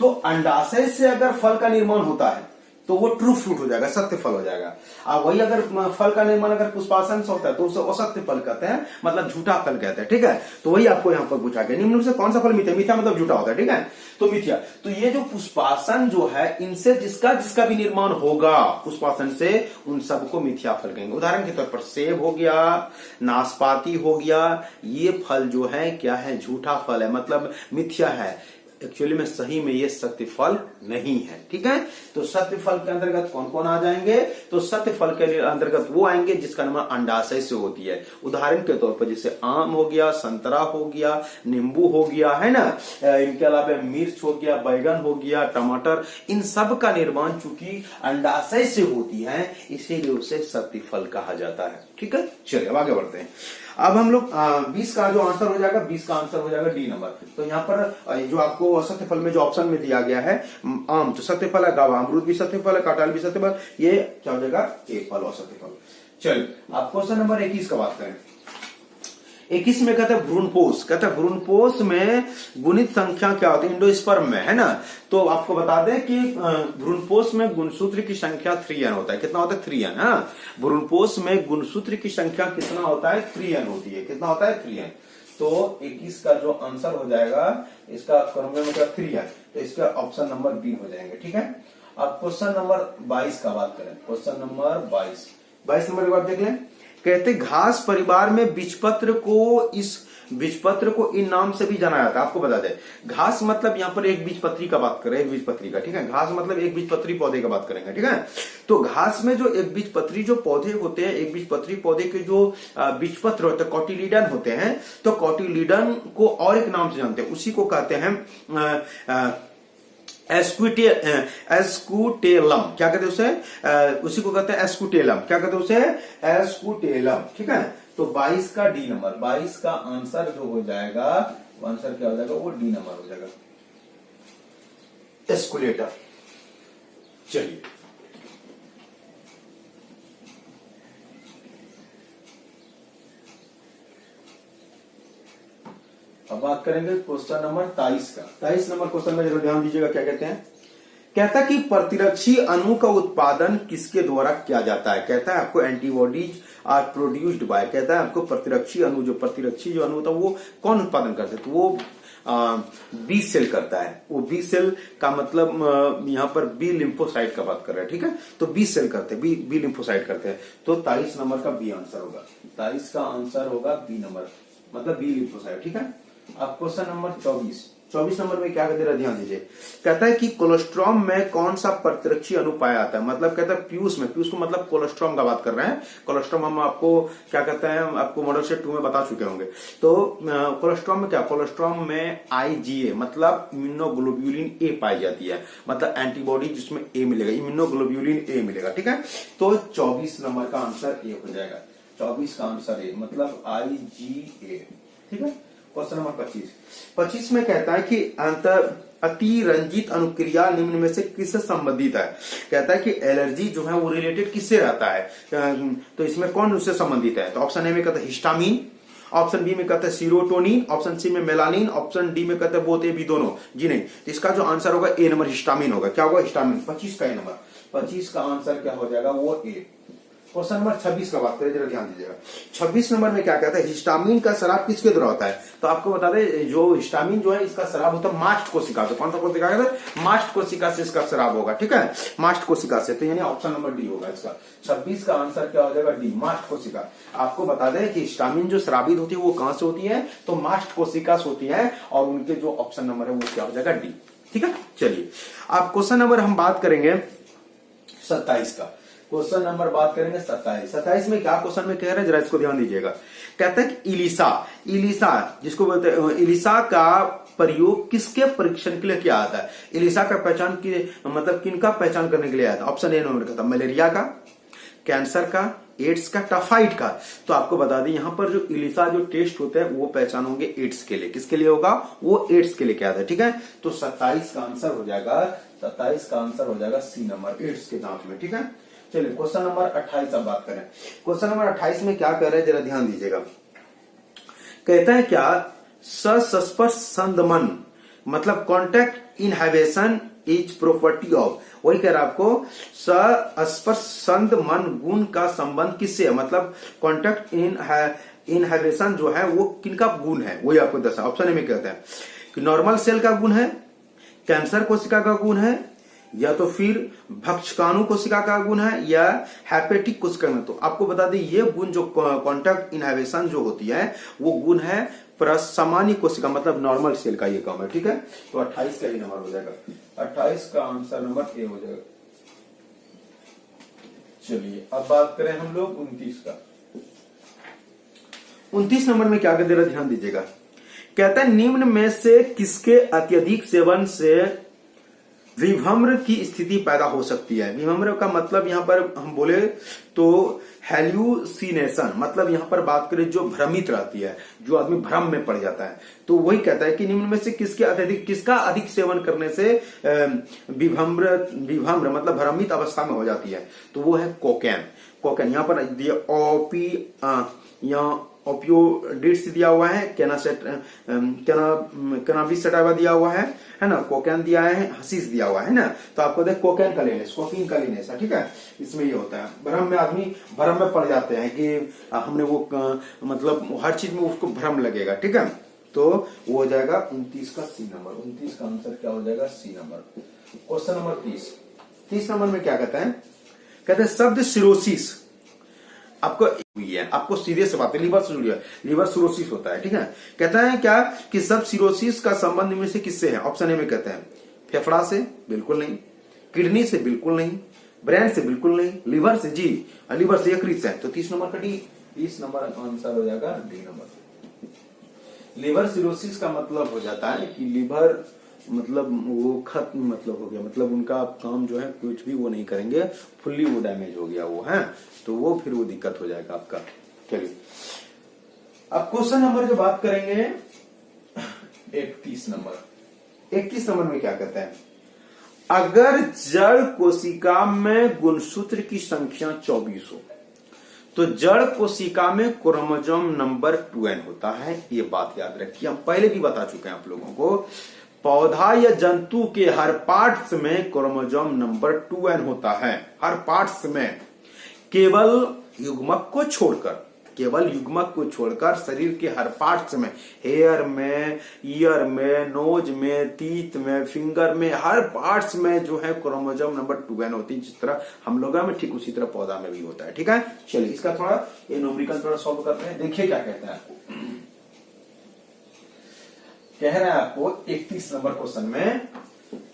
Speaker 1: तो अंडाशय से अगर फल का निर्माण होता है तो वो ट्रू फ्रूट हो जाएगा, सत्य फल हो जाएगा। और वही अगर फल का निर्माण अगर पुष्पासन से होता है तो उसे असत्य फल कहते हैं, मतलब झूठा फल कहते हैं। ठीक है, तो वही आपको यहाँ पर पूछा गया निम्न से कौन सा फल मिथ्या, मिथ्या मतलब झूठा होता है। ठीक है, तो मिथ्या, तो ये जो पुष्पासन जो है इनसे जिसका जिसका भी निर्माण होगा पुष्पासन से उन सबको मिथ्या फल कहेंगे। उदाहरण के तौर पर सेब हो गया, नाशपाती हो गया, ये फल जो है क्या है, झूठा फल है, मतलब मिथ्या है। एक्चुअली में सही में ये सत्य फल नहीं है। ठीक है, तो सत्य फल के अंतर्गत कौन कौन आ जाएंगे, तो सत्य फल के अंतर्गत वो आएंगे जिसका निर्माण अंडाशय से होती है। उदाहरण के तौर पर जैसे आम हो गया, संतरा हो गया, नींबू हो गया, है ना, इनके अलावा मिर्च हो गया, बैगन हो गया, टमाटर, इन सब का निर्माण चूंकि अंडाशय से होती है इसीलिए उसे सत्य फल कहा जाता है। ठीक है, चलिए अब आगे बढ़ते हैं। अब हम लोग 20 का जो आंसर हो जाएगा, 20 का आंसर हो जाएगा डी नंबर। तो यहाँ पर जो आपको असत्य फल में जो ऑप्शन में दिया गया है आम, तो सत्य फल है, गावा, अमरूद भी सत्य फल है, कटहल भी सत्य फल, ये क्या हो जाएगा, एक फल असत्य फल। चलिए आप क्वेश्चन नंबर 21 का बात करें। 21 में कहते हैं भ्रूणपोष, कहते हैं भ्रूणपोष में गुणित संख्या क्या होती है इंडोस्पर्म में, है ना। तो आपको बता दें कि भ्रूणपोष में गुणसूत्र की संख्या 3n होता है। कितना होता है, 3n। हाँ, भ्रूणपोष में गुणसूत्र की संख्या कितना होता है, 3n होती है। कितना होता है, 3n। तो 21 का जो आंसर हो जाएगा इसका क्रम मतलब 3n, तो इसका ऑप्शन नंबर बी हो जाएंगे। ठीक है, अब क्वेश्चन नंबर 22 का बात करें। क्वेश्चन नंबर 22 नंबर की बात देख लें। कहते घास परिवार में बीजपत्र को इन नाम से भी जाना जाता है। आपको बता दें घास मतलब यहाँ पर एक बीजपत्री का बात करें, एक बीजपत्री का। ठीक है, घास मतलब एक बीजपत्री पौधे का बात करेंगे। ठीक है, तो घास में जो एक बीजपत्री जो पौधे होते हैं, एक बीजपत्री पौधे के जो बीजपत्र होते हैं कॉटिलीडन होते हैं, तो कॉटिलीडन को और एक नाम से जानते हैं, उसी को कहते हैं एस्कुटेलम। क्या कहते हैं उसे, उसी को कहते हैं एस्कुटेलम। क्या कहते हैं उसे, एस्कुटेलम। ठीक है, तो 22 का डी नंबर, 22 का आंसर जो हो जाएगा, आंसर क्या हो जाएगा, वो डी नंबर हो जाएगा, एस्कुलेटर। चलिए अब बात करेंगे क्वेश्चन नंबर 23 का। 23 नंबर क्वेश्चन में जरूर ध्यान दीजिएगा, क्या कहते हैं। कहता कि प्रतिरक्षी अणु का उत्पादन किसके द्वारा किया जाता है। कहता है आपको एंटीबॉडीज आर प्रोड्यूस्ड बाय, कहता है आपको प्रतिरक्षी अणु जो अणु होता है वो कौन उत्पादन करते हैं, तो वो बी सेल करता है। वो बी सेल का मतलब यहाँ पर बी लिम्फोसाइट का बात कर रहे हैं, ठीक है। तो बी सेल करते हैं, बी लिम्फोसाइट करते हैं। तो 23 नंबर का बी आंसर होगा, 23 का आंसर होगा बी नंबर, मतलब बी लिम्फोसाइट, ठीक है। अब क्वेश्चन नंबर 24 नंबर में क्या कहते हैं, ध्यान दीजिए। कहता है कि कोलेस्ट्रॉम में कौन सा प्रतिरक्षी अणु पाया जाता है, मतलब कहता है पीयूष में, पीयूष को मतलब कोलेस्ट्रॉम का बात कर रहे हैं। कोलेस्ट्रॉम हम आपको क्या कहते हैं, आपको मॉडल सेट 2 में बता चुके होंगे। तो कोलेस्ट्रॉम में क्या, कोलेस्ट्रॉम में IgA मतलब इम्यूनोग्लोब्यूलिन ए पाई जाती है, मतलब एंटीबॉडी जिसमें ए मिलेगा, इम्यूनोग्लोब्यूलिन ए मिलेगा, ठीक है। तो 24 नंबर का आंसर ए हो जाएगा, 24 का आंसर ए मतलब IgA, ठीक है। क्वेश्चन नंबर 25 में कहता है कि अतिरंजित अनुक्रिया निम्न में से किससे संबंधित है। कहता है कि एलर्जी जो है वो रिलेटेड किससे रहता है, तो इसमें कौन उससे संबंधित है। तो ऑप्शन ए में कहता है हिस्टामिन, ऑप्शन बी में कहते हैं सीरोटोनिन, ऑप्शन सी में मेलानिन, ऑप्शन डी में कहते हैं बोथ ए बी दोनों। जी नहीं, तो इसका जो आंसर होगा ए नंबर हिस्टामिन होगा। क्या होगा, हिस्टामिन। 25 का ए नंबर, 25 का आंसर क्या हो जाएगा, वो ए। क्वेश्चन नंबर 26 का बात करें, जरा ध्यान दीजिएगा। 26 नंबर में क्या कहता है, हिस्टामिन का स्राव किसके द्वारा होता है। तो आपको बता दें, जो हिस्टामिन जो है इसका स्राव होता है मास्ट कोशिका से। कौन सा कोशिका है, मास्ट कोशिका से इसका स्राव होगा, ठीक है, मास्ट कोशिका से। तो यानी ऑप्शन नंबर डी होगा इसका। 26 का आंसर क्या हो जाएगा, डी, मास्ट कोशिका। आपको बता दें कि हिस्टामिन जो स्रावित होती है वो कहां से होती है, तो मास्ट कोशिका से होती है, और उनके जो ऑप्शन नंबर है वो क्या हो जाएगा, डी, ठीक है। चलिए अब क्वेश्चन नंबर हम बात करेंगे 27 का। क्वेश्चन नंबर बात करेंगे 27 में क्या क्वेश्चन में कह रहे हैं, जरा इसको ध्यान दीजिएगा। कहता है कि इलिसा जिसको बोलते हैं, इलिसा का प्रयोग किसके परीक्षण के लिए किया जाता है। इलिसा का पहचान की मतलब किनका पहचान करने के लिए आया था। ऑप्शन ए नंबर कहता है मलेरिया का, कैंसर का, एड्स का, टाइफाइड का। तो आपको बता दें यहां पर जो इलिसा जो टेस्ट होता है वो पहचान होंगे एड्स के लिए। किसके लिए होगा, वो एड्स के लिए क्या था, ठीक है। तो 27 का आंसर हो जाएगा, 27 का आंसर हो जाएगा सी नंबर, एड्स के जांच में, ठीक है। चलिए क्वेश्चन नंबर 28 अब बात करें। क्वेश्चन नंबर 28 में क्या कर रहे हैं, जरा ध्यान दीजिएगा। कहता है क्या, सस्पर्श संदमन मतलब कॉन्टैक्ट इनहाइबेशन इज प्रॉपर्टी ऑफ, वही कह रहा है आपको, सस्पर्श संदमन गुण का संबंध किससे है, मतलब कॉन्टैक्ट इनहाइबेशन जो है वो किनका गुण है, वही आपको दस ऑप्शन में कहते हैं कि नॉर्मल सेल का गुण है, कैंसर कोशिका का गुण है, या तो फिर भक्षकाणु कोशिका का गुण है, या हेपेटिक कोशिका में। तो आपको बता दें ये गुण जो कॉन्टैक्ट इनहाइबेशन जो होती है वो गुण है सामान्य कोशिका मतलब नॉर्मल सेल का ये काम है, ठीक है। तो 28 का ये नंबर हो जाएगा, 28 का आंसर नंबर ए हो जाएगा। चलिए अब बात करें हम लोग 29 का। 29 नंबर में क्या कर दे रहा, ध्यान दीजिएगा। कहता है निम्न में से किसके अत्यधिक सेवन से विभ्रम की स्थिति पैदा हो सकती है। विभ्रम का मतलब यहां पर हम बोले तो हैल्यूसिनेशन, मतलब यहां पर बात करें जो भ्रमित रहती है, जो आदमी भ्रम में पड़ जाता है। तो वही कहता है कि निम्न में से किसका अधिक सेवन करने से विभ्रम मतलब भ्रमित अवस्था में हो जाती है। तो वो है कोकेन। यहां पर ओपियोइड्स दिया हुआ है, कैनाबिस सटाइवा दिया हुआ है ना, कोकेन दिया है, हसीस दिया हुआ है ना। तो आपको देख कोकीन का लेने से, ठीक है। इसमें ये होता है भ्रम में, आदमी भ्रम में पड़ जाते हैं कि हमने वो मतलब हर चीज में उसको भ्रम लगेगा, ठीक है। तो वो हो जाएगा 29 का सी नंबर, 29 का आंसर क्या हो जाएगा, C number. Question number 30 number में क्या कहता है, कहते हैं शब्द सिरोसिस आपको हुई है, आपको सीधे से बात है, लीवर सिरोसिस होता है, ठीक है। कहता है क्या कि सब सिरोसिस का संबंध में से किससे है। ऑप्शन ए में कहते हैं फेफड़ा से, बिल्कुल नहीं, किडनी से, बिल्कुल नहीं, ब्रेन से, बिल्कुल नहीं, लिवर से, जी लिवर से, यकृत से। तो 30 नंबर का डी, 30 नंबर आंसर हो जाएगा डी नंबर। लिवर सिरोसिस का मतलब हो जाता है कि लिवर मतलब वो खत्म मतलब हो गया, मतलब उनका काम जो है कुछ भी वो नहीं करेंगे, फुल्ली वो डैमेज हो गया वो है, तो वो फिर वो दिक्कत हो जाएगा आपका। चलिए अब क्वेश्चन नंबर जो बात करेंगे 31 नंबर में क्या कहता है, अगर जड़ कोशिका में गुणसूत्र की संख्या 24 हो तो जड़ कोशिका में क्रोमोसोम नंबर 2n होता है। ये बात याद रखिए, हम पहले भी बता चुके हैं आप लोगों को। पौधा या जंतु के हर पार्ट्स में क्रोमोसोम नंबर 2n होता है, हर पार्ट्स में, केवल युग्मक को छोड़कर, केवल युग्मक को छोड़कर शरीर के हर पार्ट्स में, हेयर में, ईयर में, नोज में, टीथ में, फिंगर में, हर पार्ट्स में जो है क्रोमोसोम नंबर 2n होती है। जिस तरह हम लोगों में ठीक उसी तरह पौधा में भी होता है। ठीक है, चलिए इसका थोड़ा ये न्यूमेरिकल थोड़ा सॉल्व करते हैं। देखिए क्या कहता है आपको, कह रहा है आपको 31 नंबर क्वेश्चन में,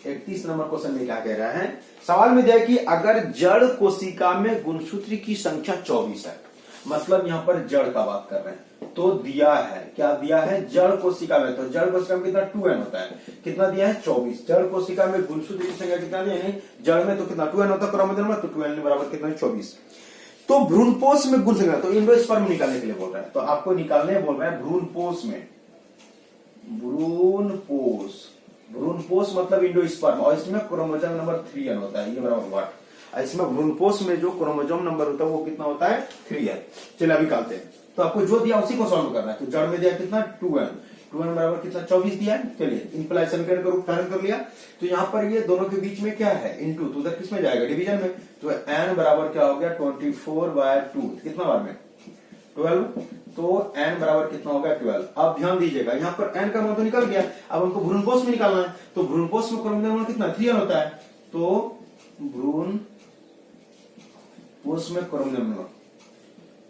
Speaker 1: 31 नंबर क्वेश्चन में क्या कह रहा है, सवाल में दिया कि अगर जड़ कोशिका में गुणसूत्र की संख्या 24 है, मतलब यहां पर जड़ का बात कर रहे हैं, तो दिया है, क्या दिया है, जड़ कोशिका में, तो जड़ कोशिका में कितना 2n होता है, कितना दिया है 24। जड़ कोशिका में गुणसूत्र की संख्या कितना दिया है, जड़ में तो कितना 2n होता है क्रोमोसोम में, तो 2n बराबर कितना 24। तो भ्रूणपोष में गुण संख्या, तो एंडोस्पर्म निकालने के लिए बोल रहा है, तो आपको निकालने बोल रहा है भ्रूणपोष में, भ्रूणपोष, भ्रूणपोष मतलब इंडोस्पर्म, और इसमें क्रोमोसोम नंबर 3n होता है, ये बराबर 8। इसमें भ्रूणपोष में जो क्रोमोसोम नंबर होता है वो कितना होता है 3n। चलिए अभी निकालते हैं, तो आपको जो दिया उसी को सॉल्व करना है। तो जड़ में दिया कितना 2n, 2n बराबर कितना 24 दिया है। चलिए इंप्लाई समीकरण का रूप धारण कर लिया, तो यहाँ पर ये दोनों के बीच में क्या है इनटू, तो उधर किस में जाएगा डिवीजन में, तो n बराबर क्या हो गया 24/2, कितना बार में 12, तो n बराबर कितना होगा 12। अब ध्यान दीजिएगा यहाँ पर n का मान तो निकल गया, अब हमको भ्रूणपोष में निकालना है, तो भ्रूणपोष में क्रोमोसोम कितना 3n होता है, तो भ्रूणपोष में क्रोमोसोम,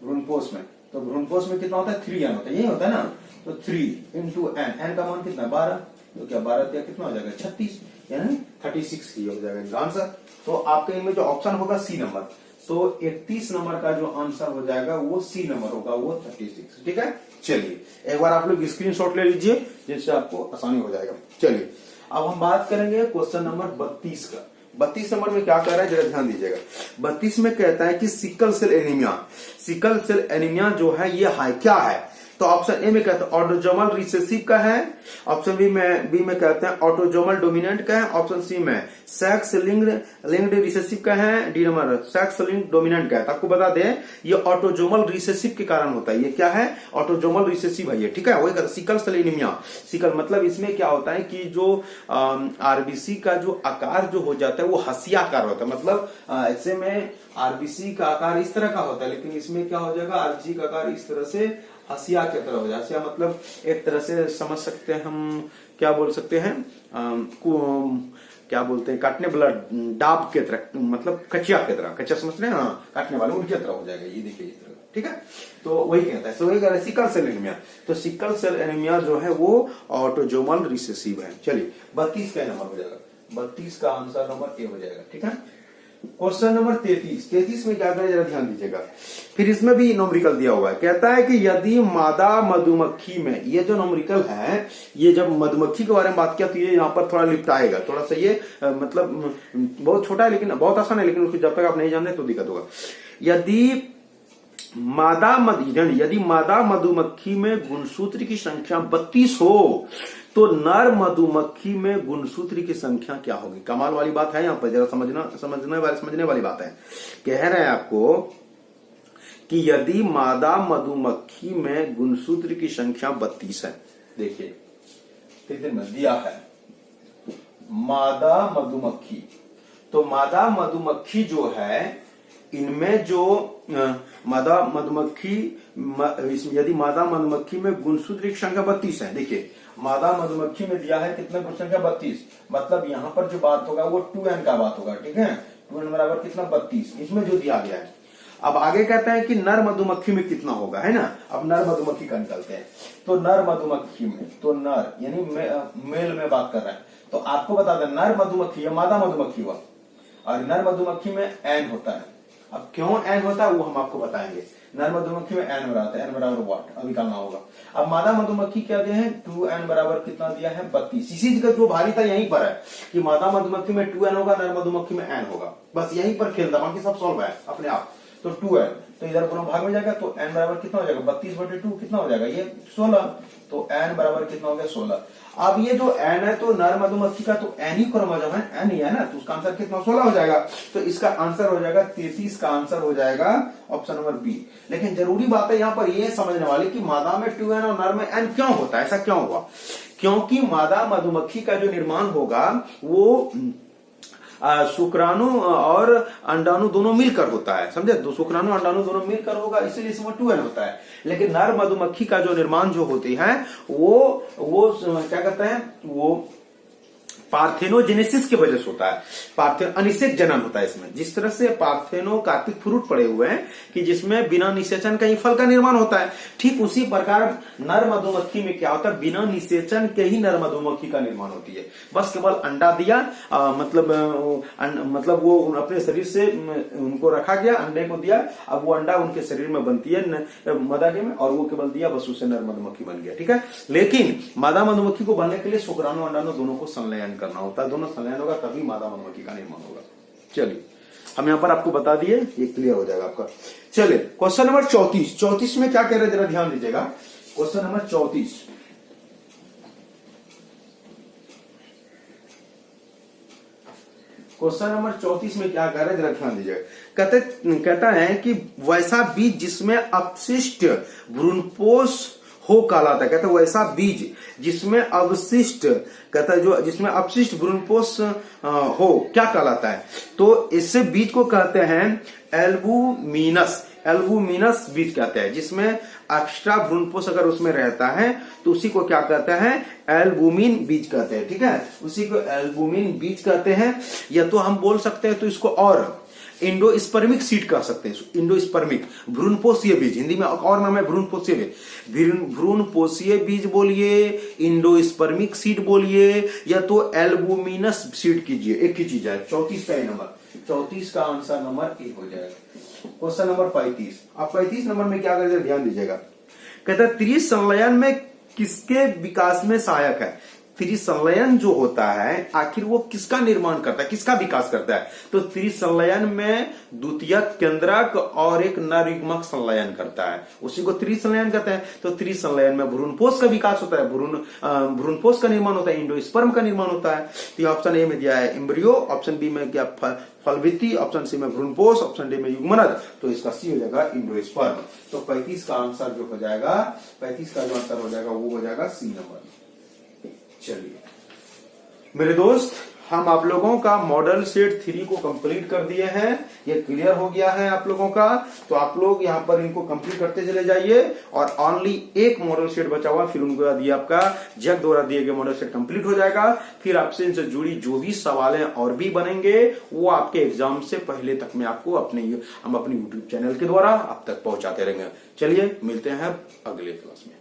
Speaker 1: भ्रूणपोष में, तो भ्रूणपोष में कितना होता है 3n होता है, यही होता है ना, तो 3 इंटू n का मान कितना 12, तो क्या 12 दिया कितना हो जाएगा 36, यानी 36 ही हो जाएगा आंसर। तो आपके इनमें जो ऑप्शन होगा सी नंबर, तो 31 नंबर का जो आंसर हो जाएगा वो सी नंबर होगा, वो 36। ठीक है, चलिए एक बार आप लोग स्क्रीनशॉट ले लीजिए जिससे आपको आसानी हो जाएगा। चलिए अब हम बात करेंगे क्वेश्चन नंबर 32 का। 32 नंबर में क्या कह रहा है जरा ध्यान दीजिएगा। 32 में कहता है कि sickle cell anaemia, sickle cell anaemia जो है ये हाई क्या है, तो ऑप्शन ए में कहते हैं ऑटोजोमल रिसेसिव का है, ऑप्शन बी में कहते हैं ऑटोजोमल डोमिनेंट का है, ऑप्शन सी में सेक्स लिंक्ड रिसेसिव का है, D number sex linked dominant का है। तो आपको बता दें ये ऑटोजोमल रिसेसिव के कारण होता है, ये क्या है ऑटोजोमल रिसेसिव है ये। ठीक है, वही सिकल सेल एनीमिया, सिकल मतलब इसमें क्या होता है कि जो आरबीसी का जो आकार जो हो जाता है वो हसियाकार होता है, मतलब ऐसे में आरबीसी का आकार इस तरह का होता है, लेकिन इसमें क्या हो जाएगा आरबीसी का आकार इस तरह से हसिया की तरह हो जाए। हसिया मतलब एक तरह से समझ सकते हैं हम, क्या बोल सकते हैं क्या बोलते हैं काटने वाला डाब के तरह, मतलब कचिया की तरह, कच्चा समझ रहे हैं, हाँ काटने वाले उनकी तरह हो जाएगा, ये देखिए इस तरह। ठीक है, तो वही कहता है, तो वही कह रहा है सिकल सेल एनीमिया, तो सिकल सेल एनीमिया जो है वो ऑटोजोमल रिसेसिव है। चलिए 32 का नंबर हो जाएगा, 32 का आंसर नंबर ए हो जाएगा। ठीक है, क्वेश्चन नंबर 33 में क्या करें जरा ध्यान दीजिएगा। फिर इसमें भी न्यूमेरिकल दिया हुआ है, कहता है कि यदि मादा मधुमक्खी में, ये जो न्यूमेरिकल है ये जब मधुमक्खी के बारे में बात किया तो ये यहाँ पर थोड़ा लिपटाएगा, थोड़ा सा ये मतलब बहुत छोटा है लेकिन बहुत आसान है, लेकिन उसको जब तक आप नहीं जानते तो दिक्कत होगा। यदि मादा मधुमक्खी में गुणसूत्र की संख्या 32 हो तो नर मधुमक्खी में गुणसूत्र की संख्या क्या होगी। कमाल वाली बात है, यहाँ पर जरा समझने वाली बात है। कह रहे हैं आपको कि यदि मादा मधुमक्खी में गुणसूत्र की संख्या 32 है, देखिए कितने में दिया है मादा मधुमक्खी, तो मादा मधुमक्खी जो है इनमें जो मादा मधुमक्खी, यदि मादा मधुमक्खी में गुणसूत्र की संख्या 32 है, देखिए मादा मधुमक्खी में दिया है कितना गुण संख्या 32, मतलब यहाँ पर जो बात होगा वो 2n का बात होगा। ठीक है, 2n बराबर कितना 32, इसमें जो दिया गया है। अब आगे कहता है कि नर मधुमक्खी में कितना होगा, है ना। अब नर मधुमक्खी का निकलते हैं, तो नर मधुमक्खी में, तो नर यानी मेल में बात कर रहा है, तो आपको बता दें नर मधुमक्खी या मादा मधुमक्खी हुआ, और नर मधुमक्खी में n होता है। अब क्यों n होता है वो हम आपको बताएंगे। नर मधुमक्खी में n बराबर है, n बराबर वाट अब निकालना होगा। अब मादा मधुमक्खी क्या दिया है 2n बराबर कितना दिया है 32। इसी का जो भारी था यहीं पर है कि मादा मधुमक्खी में 2n होगा, नर मधुमक्खी में n होगा, बस यहीं पर खेलता, बाकी सब सॉल्व है अपने आप। तो 2n तो इधर दोनों भाग में जाएगा, तो n बराबर कितना हो जाएगा 32/2 कितना हो जाएगा ये 16, तो n बराबर कितना हो गया 16। अब ये जो n है तो नर मधुमक्खी का तो n ही क्रोमोसोम है, n ही है ना, तो उसका आंसर कितना 16 हो जाएगा। तो इसका आंसर हो जाएगा 33 का आंसर हो जाएगा ऑप्शन नंबर बी। लेकिन जरूरी बात है यहाँ पर ये समझने वाली कि मादा में 2n और नर में n क्यों होता है, ऐसा क्यों हुआ, क्योंकि मादा मधुमक्खी का जो निर्माण होगा वो शुक्राणु और अंडाणु दोनों मिलकर होता है, समझे। दो शुक्राणु अंडाणु दोनों मिलकर होगा, इसीलिए इसमें 2n होता है। लेकिन नर मधुमक्खी का जो निर्माण जो होती है वो क्या कहते हैं, वो पार्थेनोजेनेसिस की वजह से होता है। अनिषेक जनन होता है इसमें। जिस तरह से पार्थेनो कार्तिक फ्रूट पड़े हुए हैं कि जिसमें बिना निषेचन का ही फल का निर्माण होता है, ठीक उसी प्रकार नर मधुमक्खी में क्या होता है, बिना निषेचन के ही नर मधुमक्खी का निर्माण होती है। बस केवल अंडा दिया, मतलब वो अपने शरीर से उनको रखा गया, अंडे को दिया, अब वो अंडा उनके शरीर में बनती है मादा के में, और वो केवल दिया, बस उससे नर मधुमक्खी बन गया, ठीक है। लेकिन मादा मधुमक्खी को बनने के लिए शुक्राणु अंडाणु दोनों को संलयन करना होता है, दोनों संलयन होगा तभी मादा मधुमक्खी का निर्माण होगा। चलिए हम यहां पर आपको बता दिए, ये क्लियर हो जाएगा आपका। चलिए क्वेश्चन नंबर 34 में क्या कह रहे हैं जरा ध्यान दीजिएगा। क्वेश्चन नंबर 34, क्वेश्चन नंबर 34 में क्या कह रहे हैं जरा ध्यान दीजिएगा। कहता है कि वैसा बीज जिसमें अपशिष्ट भ्रूणपोष हो कहलाता है। कहता है वैसा बीज जिसमें अवशिष्ट, कहता है जो जिसमें अपशिष्ट भ्रूणपोष हो क्या कहलाता है, तो इससे बीज को कहते हैं एल्बुमिनस। एल्बुमिनस बीज कहते हैं, जिसमें एक्स्ट्रा भ्रूणपोष अगर उसमें रहता है तो उसी को क्या कहते हैं, एल्बुमिन बीज कहते हैं, ठीक है। उसी को एल्बुमिन बीज कहते हैं। या तो हम बोल सकते हैं तो इसको और इंडोस्पर्मिक सीड कह सकते हैं। इंडोस्पर्मिक भ्रूणपोषीय बीज, हिंदी में और नाम है भ्रूणपोषीय बीज। भ्रूणपोषीय बीज बोलिए, इंडोस्पर्मिक सीड बोलिए, या तो एल्बुमिनस सीड कीजिए, एक ही चीज है। 34 का नंबर, 34 का आंसर नंबर ए हो जाएगा। क्वेश्चन नंबर 35, आप 35 नंबर में क्या करेंगे ध्यान दीजिएगा। कहता है त्रिसंलयन में किसके विकास में सहायक है। त्रिसंलयन जो होता है आखिर वो किसका निर्माण करता है, किसका विकास करता है, तो त्रिसंलयन में द्वितीयक, केंद्रक और एक नर युग्मक संलयन करता है, उसी को त्रिसंलयन कहते हैं। तो त्रिसंलयन में भ्रूणपोष का विकास होता है, भ्रूणपोष का निर्माण होता है, इंडोस्पर्म का निर्माण होता है। तो ऑप्शन ए में दिया है एम्ब्रियो, ऑप्शन बी में क्या फलभित्ति, ऑप्शन सी में भ्रूणपोष, ऑप्शन डी में युग्मनद, तो इसका सी हो जाएगा इंडोस्पर्म। तो 35 का आंसर जो हो जाएगा, 35 का जो आंसर हो जाएगा वो हो जाएगा सी नंबर। चलिए मेरे दोस्त, हम आप लोगों का मॉडल सेट 3 को कंप्लीट कर दिए हैं, ये क्लियर हो गया है आप लोगों का। तो आप लोग यहां पर इनको कंप्लीट करते चले जाइए, और ओनली एक मॉडल सेट बचा हुआ, फिर उनको बाद ये आपका जग द्वारा दिए गए मॉडल सेट कंप्लीट हो जाएगा। फिर आपसे इनसे जुड़ी जो भी सवाल हैं और भी बनेंगे, वो आपके एग्जाम से पहले तक में आपको हम अपने यूट्यूब चैनल के द्वारा आप तक पहुंचाते रहेंगे। चलिए मिलते हैं अगले क्लास में।